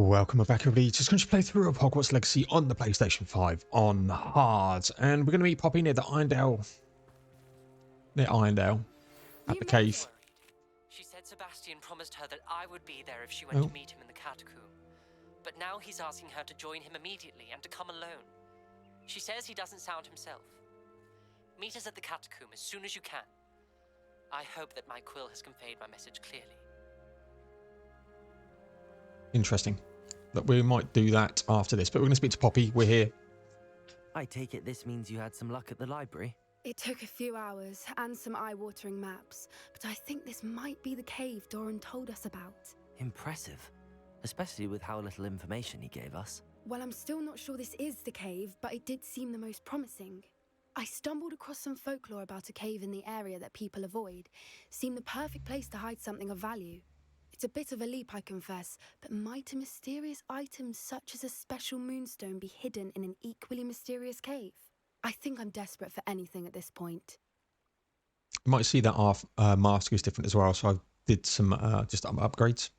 Welcome back everybody to this playthrough of Hogwarts Legacy on the PlayStation 5 on hard, and we're going to be popping near the Irondale at the cave. She said Sebastian promised her that I would be there if she went to meet him in the catacomb. But now he's asking her to join him immediately and to come alone. She says he doesn't sound himself. Meet us at the catacomb as soon as you can. I hope that my quill has conveyed my message clearly. Interesting. That we might do that after this, but we're going to speak to Poppy. We're here. I take it this means you had some luck at the library? It took a few hours and some eye-watering maps, but I think this might be the cave Doran told us about. Impressive, especially with how little information he gave us. Well, I'm still not sure this is the cave, but it did seem the most promising. I stumbled across some folklore about a cave in the area that people avoid. Seemed the perfect place to hide something of value. It's a bit of a leap, I confess, but might a mysterious item such as a special moonstone be hidden in an equally mysterious cave? I think I'm desperate for anything at this point. You might see that our mask is different as well, so I did some just upgrades.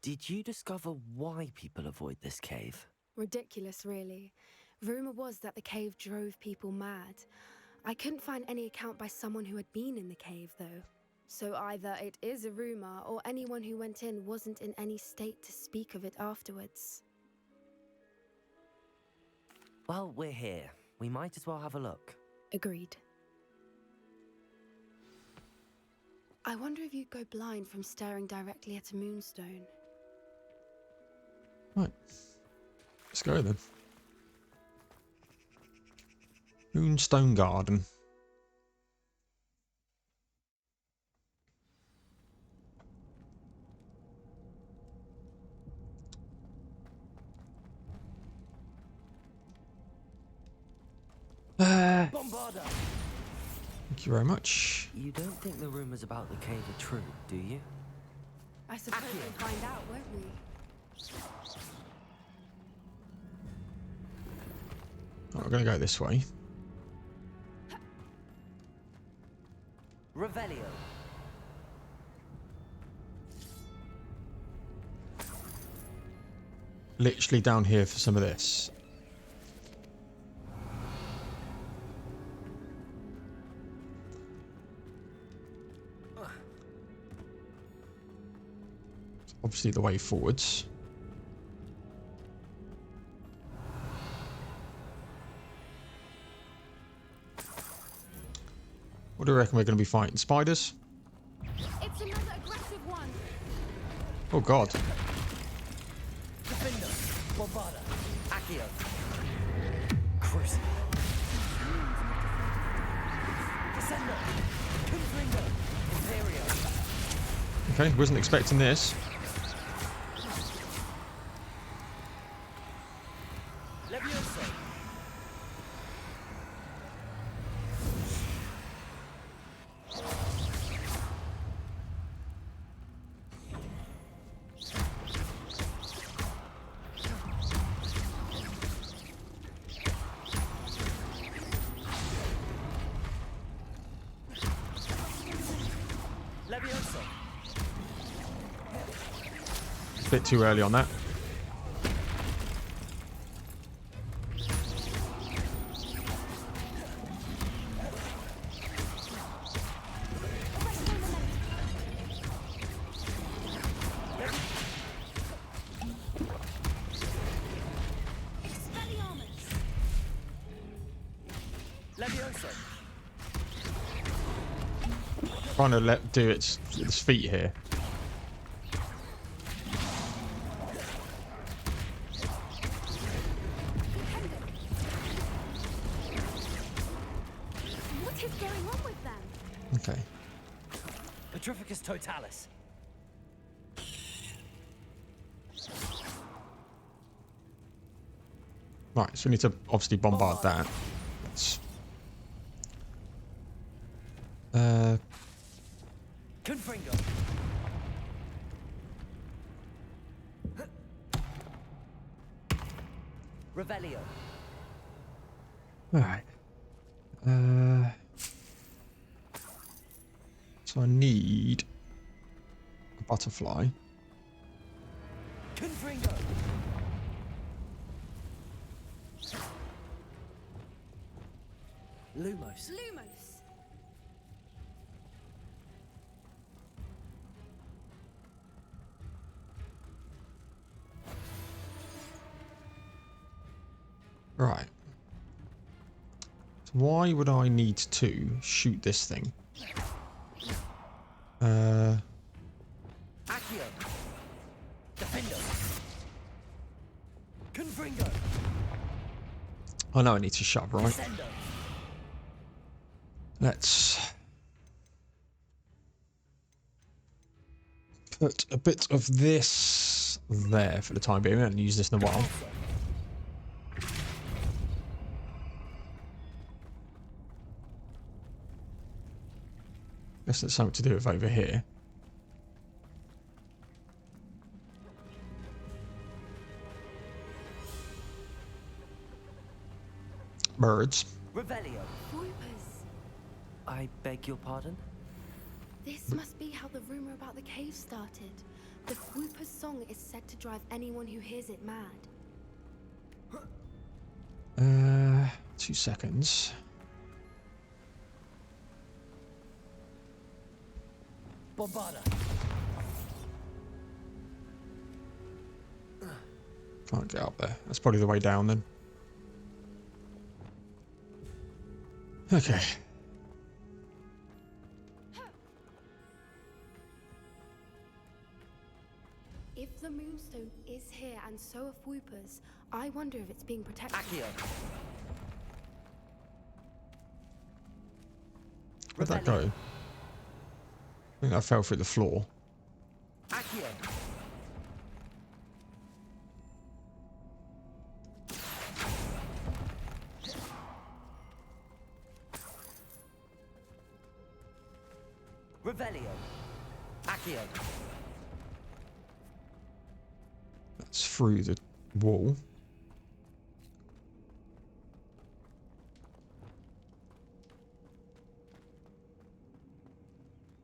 Did you discover why people avoid this cave? Ridiculous, really. Rumour was that the cave drove people mad. I couldn't find any account by someone who had been in the cave, though. So either it is a rumour, or anyone who went in wasn't in any state to speak of it afterwards. Well, we're here. We might as well have a look. Agreed. I wonder if you'd go blind from staring directly at a moonstone. Right. Let's go then. Moonstone Garden. Bombarda! Thank you very much. You don't think the rumors about the cave are true, do you? I suppose we'll find out, won't we? Oh, we're going to go this way. Revelio. Literally down here for some of this. Obviously the way forwards. What do you reckon we're going to be fighting? Spiders? It's another aggressive one. Oh god. Defender. Bombarda. Accio. Cruise. Descender. Confringo. Imperio. Okay, wasn't expecting this. Levioso. Levioso. A bit too early on that. Levioso. Trying to let do its feet here. What is going on with them? Okay. Petrificus totalis. Right, so we need to obviously bombard that. Let's, Confringo. Revelio. Alright. So I need a butterfly. Confringo. Lumos. Lumos! Right. So why would I need to shoot this thing? Accio. Defendo. Confringo. I know I need to shove, right? Descendo. Let's put a bit of this there for the time being. We haven't used this in a while. Guess that's something to do with over here. Birds. Revelio. Whoopers! I beg your pardon? This must be how the rumor about the cave started. The Whooper's song is said to drive anyone who hears it mad. 2 seconds. Bombarda. Can't get up there. That's probably the way down then. Okay. If the Moonstone is here and so are Whoopers, I wonder if it's being protected. Accio. Where'd that go? I think that fell through the floor. Accio. Revelio. Accio. That's through the wall.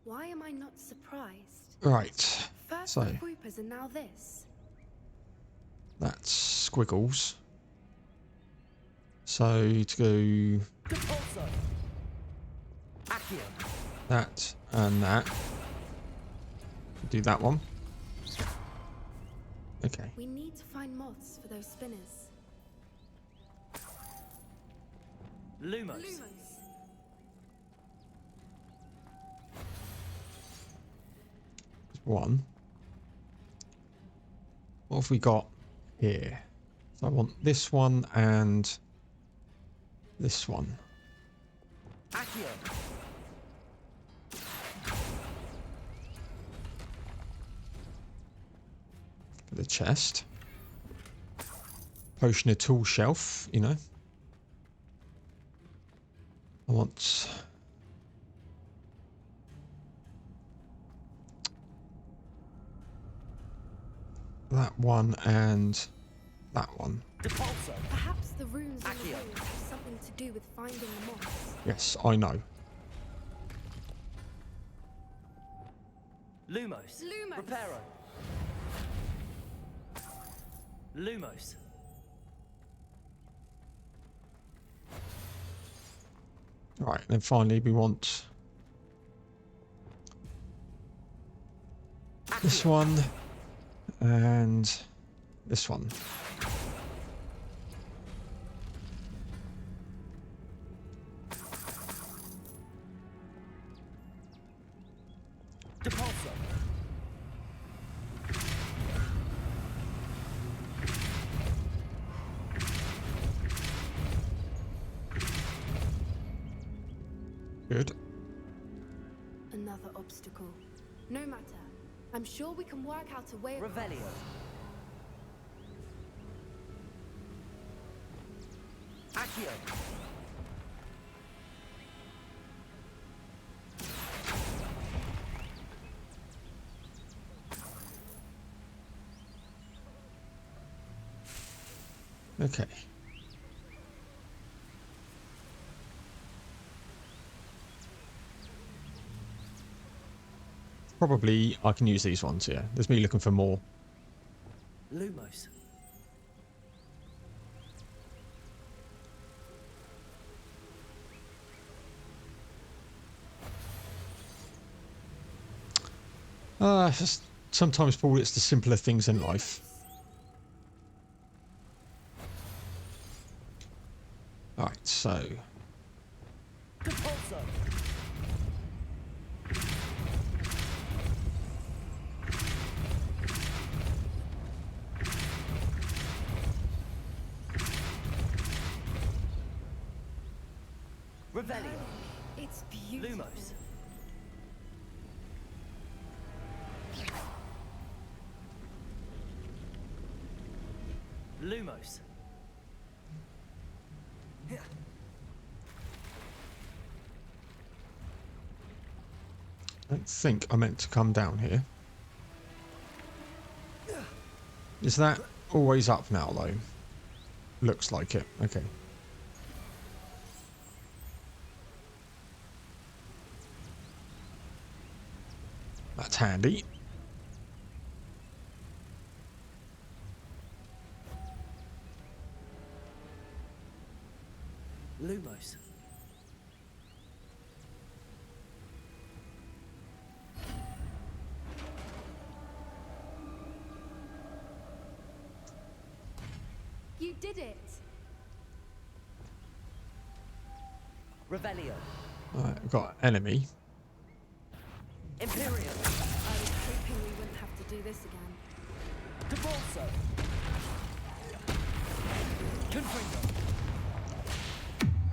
Why am I not surprised? Right. First So the Whoopers and now this. that's squiggles. So to go Depulso. Accio. that and that. Do that one. Okay. We need to find moths for those spinners. Lumos. Lumos! One. What have we got here? So I want this one and this one. Accio. For the chest. Potion a tool shelf, you know. I want that one and that one. Depulso. Perhaps the runes on the Accio. walls have something to do with finding the moths. Yes, I know. Lumos. Lumos. Reparo. Lumos. Right, then finally we want this Accio. one and this one. Depulso. Good. Another obstacle. No matter. I'm sure we can work out a way. Revelio. Accio. Okay. Probably I can use these ones, yeah. There's me looking for more. Lumos. Just sometimes, Paul, it's the simpler things in life. Alright, so... Revelio. It's beautiful. Lumos. Lumos. I don't think I meant to come down here. Is that always up now, though? Looks like it. Okay. That's handy. Lumos. You did it. Revelio. Alright, I've got enemy. Imperial. I was hoping we wouldn't have to do this again. Debolso. Confringo.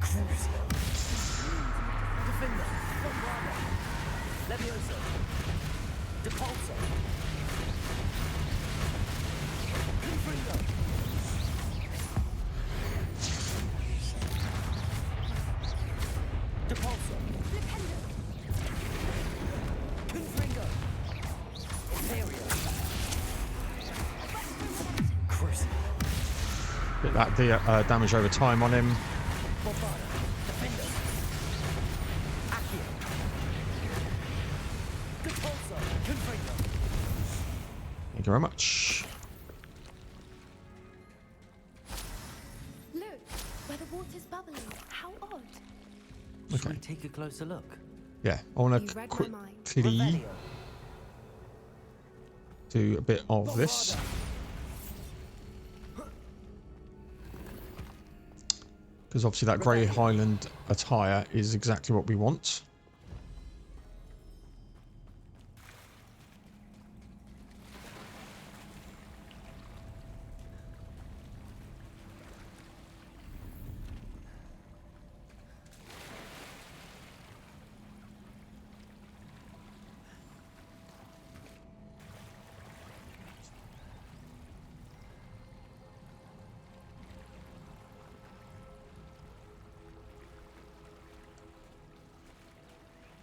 Crucio. Defender. Bombarda. Levioso. Depulso. Confringo. Depulso. Confringo. Imperial. Crucio. Get that damage over time on him. Bombarda. Defender. Accio. Depulso. Confringo. Thank you very much. Look, where the water's bubbling. How odd. Should Okay. we take a closer look? Yeah, I want You to read my mind. quickly Revelio. do a bit of this. Because obviously that Grey Highland attire is exactly what we want.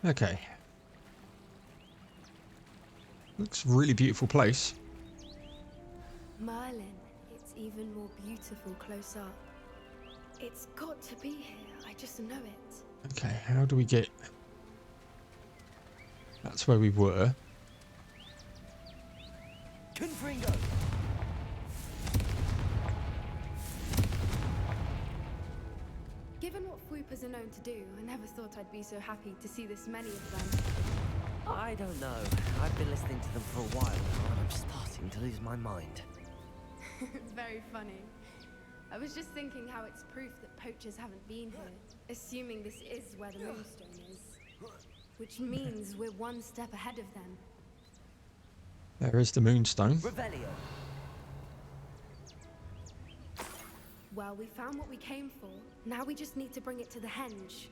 Okay. Looks a really beautiful place. Merlin, it's even more beautiful close up. It's got to be here. I just know it. Okay, how do we get... That's where we were. Confringo. Given what Fwoopers are known to do, I never thought I'd be so happy to see this many of them. I don't know. I've been listening to them for a while now, and I'm starting to lose my mind. Very funny. I was just thinking how it's proof that poachers haven't been here, assuming this is where the Moonstone is. Which means we're one step ahead of them. There is the Moonstone. Revelio. Well, we found what we came for. Now we just need to bring it to the henge.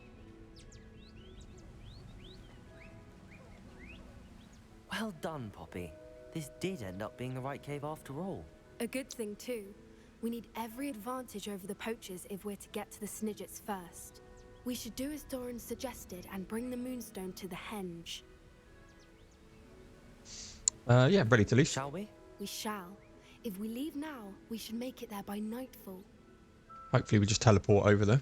Well done, Poppy. This did end up being the right cave after all. A good thing, too. We need every advantage over the poachers if we're to get to the Snidgets first. We should do as Doran suggested and bring the Moonstone to the henge. Yeah, ready to leave. Shall we? We shall. If we leave now, we should make it there by nightfall. Hopefully we just teleport over there.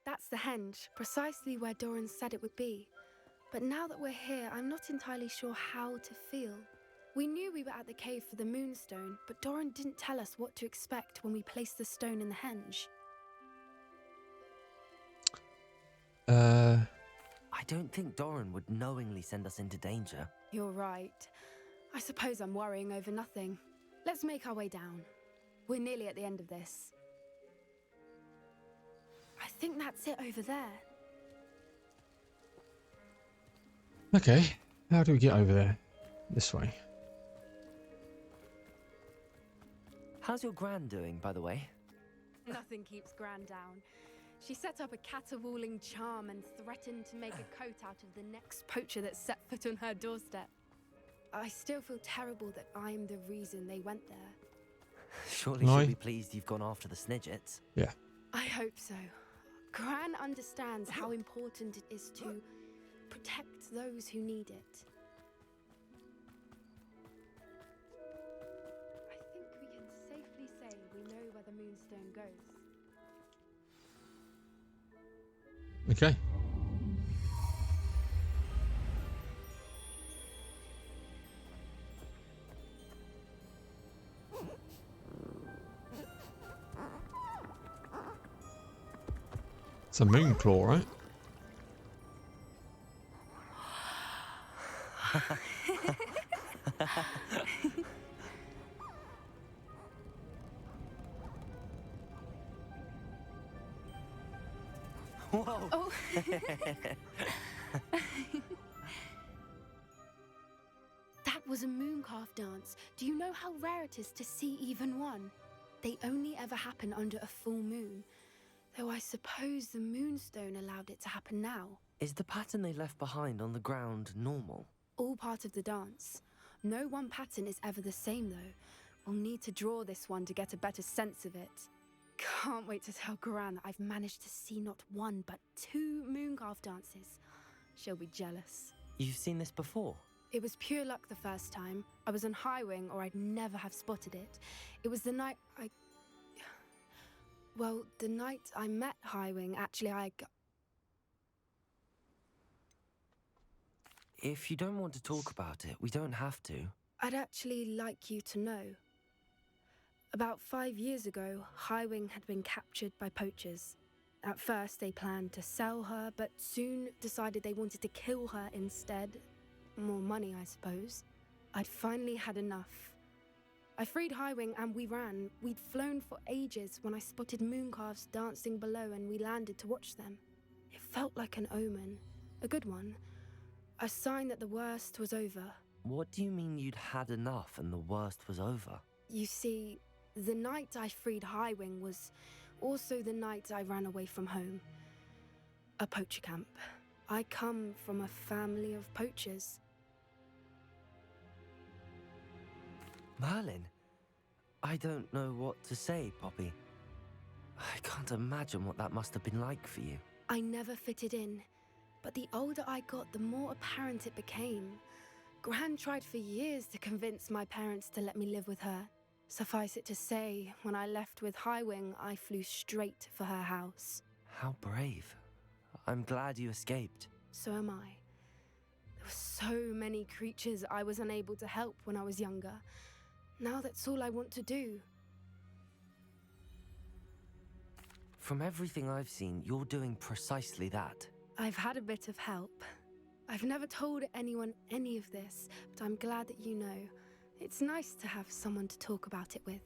That's the henge, precisely where Doran said it would be. But now that we're here, I'm not entirely sure how to feel. We knew we were at the cave for the moonstone, but Doran didn't tell us what to expect when we placed the stone in the henge. I don't think Doran would knowingly send us into danger. You're right. I suppose I'm worrying over nothing. Let's make our way down. We're nearly at the end of this. I think that's it over there. Okay, how do we get over there? This way. How's your gran doing, by the way? Nothing keeps Gran down. She set up a caterwauling charm and threatened to make a coat out of the next poacher that set foot on her doorstep. I still feel terrible that I'm the reason they went there. Surely No. she'll be pleased you've gone after the Snidgets. Yeah. I hope so. Gran understands how important it is to protect those who need it. I think we can safely say we know where the moonstone goes. Okay. It's a moon claw, right? Whoa! Oh. That was a mooncalf dance. Do you know how rare it is to see even one? They only ever happen under a full moon. Though I suppose the moonstone allowed it to happen now. Is the pattern they left behind on the ground normal? All part of the dance. No one pattern is ever the same though. We'll need to draw this one to get a better sense of it. Can't wait to tell Gran that I've managed to see not one but 2 mooncalf dances. She'll be jealous. You've seen this before? It was pure luck the first time. I was on Highwing or I'd never have spotted it. It was the night Well, the night I met Highwing, actually If you don't want to talk about it, we don't have to. I'd actually like you to know. About 5 years ago, Highwing had been captured by poachers. At first, they planned to sell her, but soon decided they wanted to kill her instead. More money, I suppose. I'd finally had enough. I freed Highwing and we ran. We'd flown for ages when I spotted mooncalves dancing below and we landed to watch them. It felt like an omen. A good one. A sign that the worst was over. What do you mean you'd had enough and the worst was over? You see, the night I freed Highwing was also the night I ran away from home. A poacher camp. I come from a family of poachers. Merlin? I don't know what to say, Poppy. I can't imagine what that must have been like for you. I never fitted in, but the older I got, the more apparent it became. Gran tried for years to convince my parents to let me live with her. Suffice it to say, when I left with Highwing, I flew straight for her house. How brave. I'm glad you escaped. So am I. There were so many creatures I was unable to help when I was younger. Now that's all I want to do. From everything I've seen, you're doing precisely that. I've had a bit of help. I've never told anyone any of this, but I'm glad that you know. It's nice to have someone to talk about it with.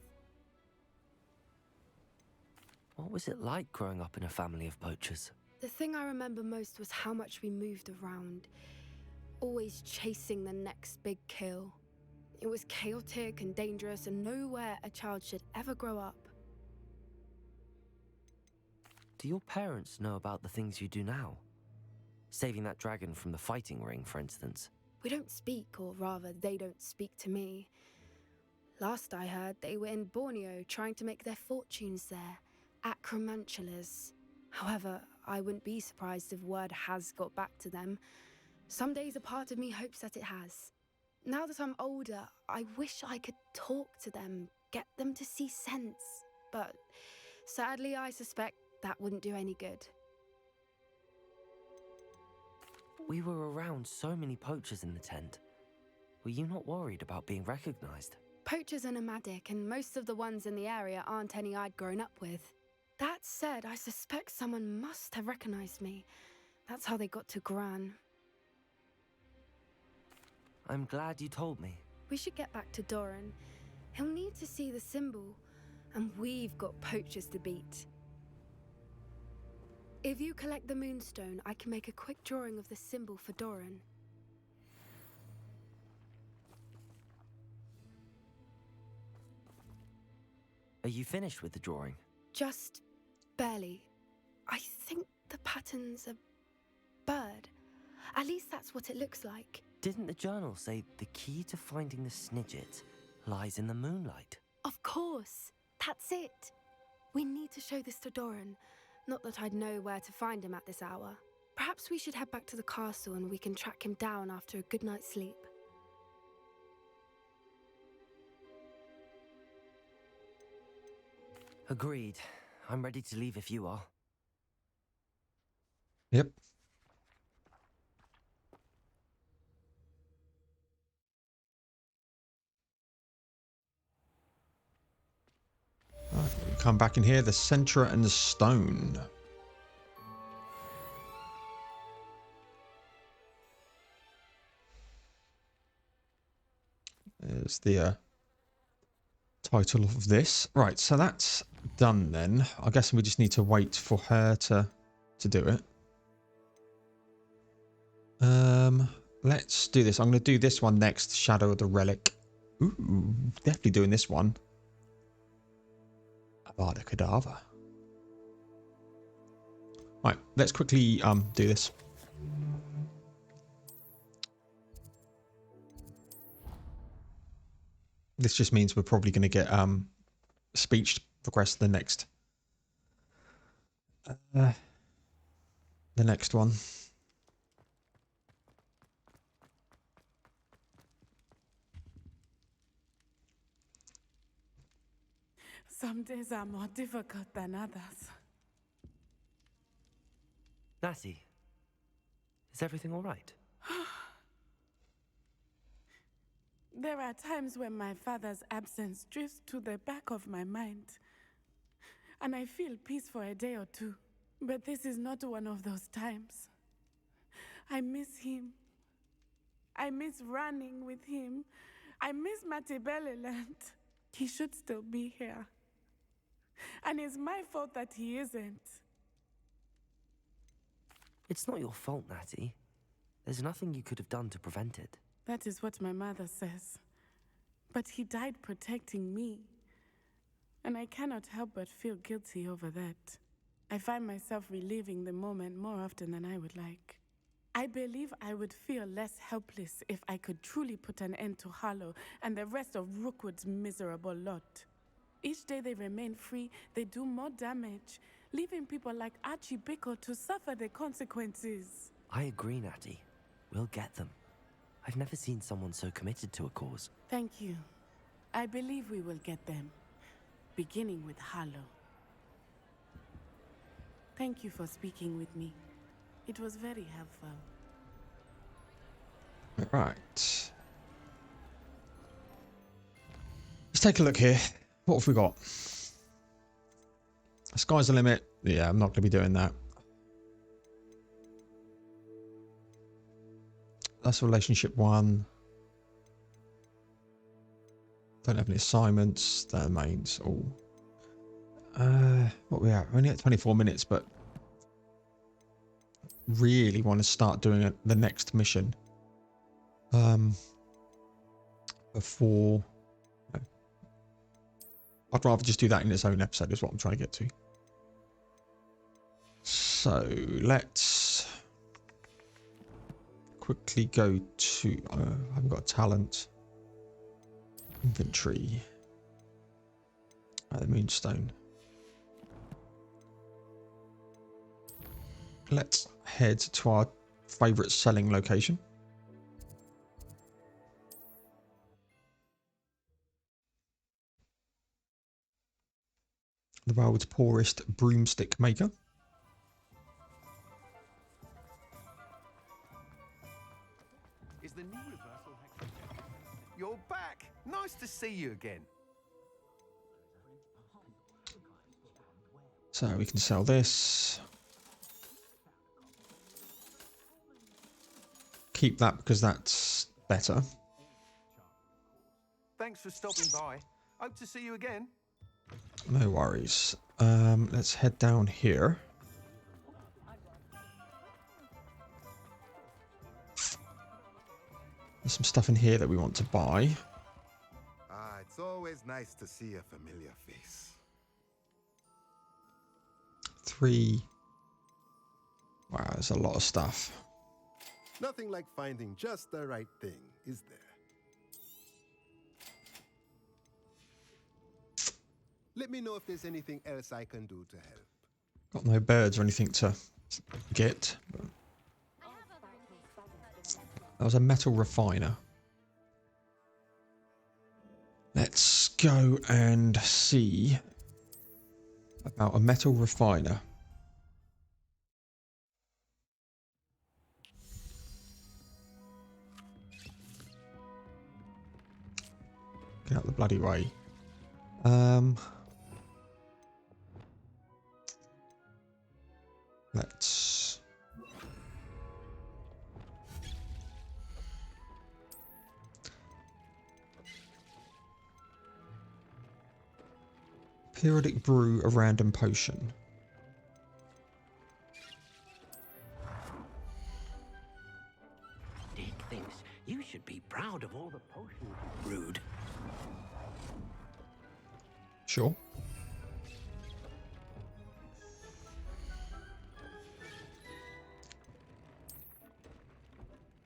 What was it like growing up in a family of poachers? The thing I remember most was how much we moved around, always chasing the next big kill. It was chaotic and dangerous and nowhere a child should ever grow up. Do your parents know about the things you do now? Saving that dragon from the fighting ring, for instance. We don't speak, or rather, they don't speak to me. Last I heard, they were in Borneo trying to make their fortunes there, acromantulas. However, I wouldn't be surprised if word has got back to them. Some days a part of me hopes that it has. Now that I'm older, I wish I could talk to them, get them to see sense. But sadly, I suspect that wouldn't do any good. We were around so many poachers in the tent. Were you not worried about being recognized? Poachers are nomadic, and most of the ones in the area aren't any I'd grown up with. That said, I suspect someone must have recognized me. That's how they got to Gran. I'm glad you told me. We should get back to Doran. He'll need to see the symbol, and we've got poachers to beat. If you collect the moonstone, I can make a quick drawing of the symbol for Doran. Are you finished with the drawing? Just barely. I think the pattern's a bird. At least that's what it looks like. Didn't the journal say the key to finding the Snidget lies in the moonlight? Of course. That's it. We need to show this to Doran. Not that I'd know where to find him at this hour. Perhaps we should head back to the castle and we can track him down after a good night's sleep. Agreed. I'm ready to leave if you are. Yep. Come back in here, the Centaur and the stone. There's the title of this. Right, so that's done then. I guess we just need to wait for her to do it. Let's do this. I'm going to do this one next, Shadow of the Relic. Ooh, definitely doing this one. Avada Kedavra. Right, let's quickly do this. This just means we're probably going to get speech progress to the next one. Some days are more difficult than others. Natty, is everything all right? There are times when my father's absence drifts to the back of my mind, and I feel peace for a day or two. But this is not one of those times. I miss him. I miss running with him. I miss Matibeleland. He should still be here. And it's my fault that he isn't. It's not your fault, Natty. There's nothing you could have done to prevent it. That is what my mother says. But he died protecting me. And I cannot help but feel guilty over that. I find myself reliving the moment more often than I would like. I believe I would feel less helpless if I could truly put an end to Harlow and the rest of Rookwood's miserable lot. Each day they remain free, they do more damage, leaving people like Archie Bickle to suffer the consequences. I agree, Natty. We'll get them. I've never seen someone so committed to a cause. Thank you. I believe we will get them, beginning with Harlow. Thank you for speaking with me. It was very helpful. Right. Let's take a look here. What have we got? Sky's the limit. Yeah, I'm not going to be doing that. That's relationship 1. Don't have any assignments. That remains all. What are we at? We're only at 24 minutes, but really want to start doing the next mission. Before. No. I'd rather just do that in its own episode, is what I'm trying to get to. So let's quickly go to. I haven't got a talent. Inventory. The Moonstone. Let's head to our favourite selling location. The world's poorest broomstick maker. You're back. Nice to see you again. So we can sell this. Keep that because that's better. Thanks for stopping by. Hope to see you again. No worries. Let's head down here. There's some stuff in here that we want to buy. Ah, it's always nice to see a familiar face. 3. Wow, there's a lot of stuff. Nothing like finding just the right thing, is there? Let me know if there's anything else I can do to help. Got no birds or anything to get. That was a metal refiner. Let's go and see about a metal refiner. Get out the bloody way. Let's periodic brew a random potion. Dick thinks you should be proud of all the potions you brewed. Sure.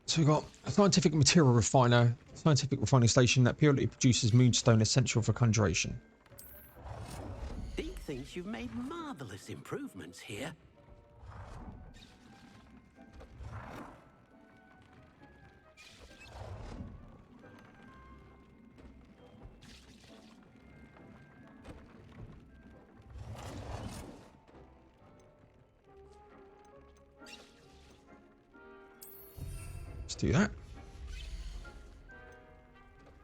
So we've got a scientific material refiner, scientific refining station that purely produces moonstone essential for conjuration. Dick thinks you've made marvelous improvements here. Let's do that.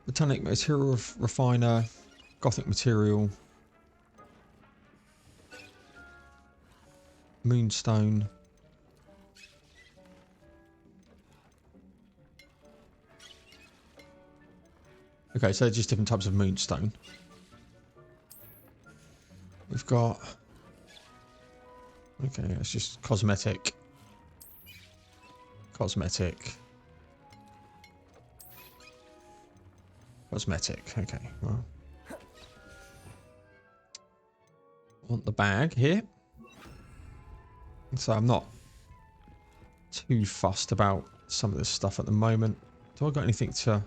Botanic material refiner, gothic material, moonstone. Okay, so just different types of moonstone. We've got... Okay, it's just cosmetic. Cosmetic. Cosmetic, okay, well. Want the bag here. So I'm not too fussed about some of this stuff at the moment. Do I got anything to...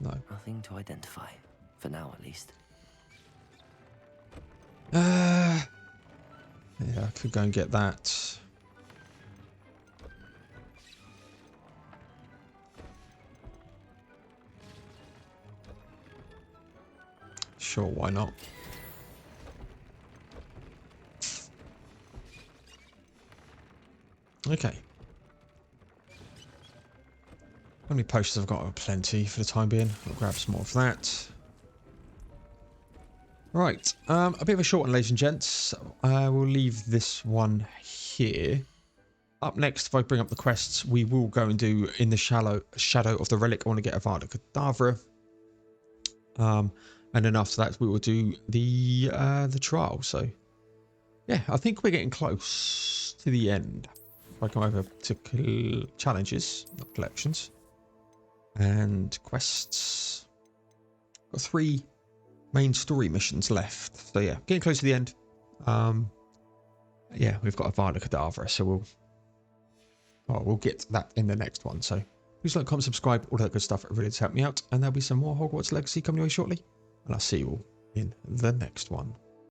No. Nothing to identify. For now, at least. Yeah, I could go and get that. Sure, why not? Okay. How many potions I've got? Plenty for the time being. I'll grab some more of that. Right, a bit of a short one, ladies and gents. We'll leave this one here. Up next, if I bring up the quests, we will go and do In the Shadow of the Relic. I want to get Avada Kedavra. And then after that, we will do the trial. So, yeah, I think we're getting close to the end. If I come over to challenges, not collections, and quests. Got 3 main story missions left. So yeah, getting close to the end. Yeah, we've got Avada Kedavra, so we'll get that in the next one. So please like, comment, subscribe, all that good stuff. It really does help me out. And there'll be some more Hogwarts Legacy coming your way shortly. And I'll see you all in the next one.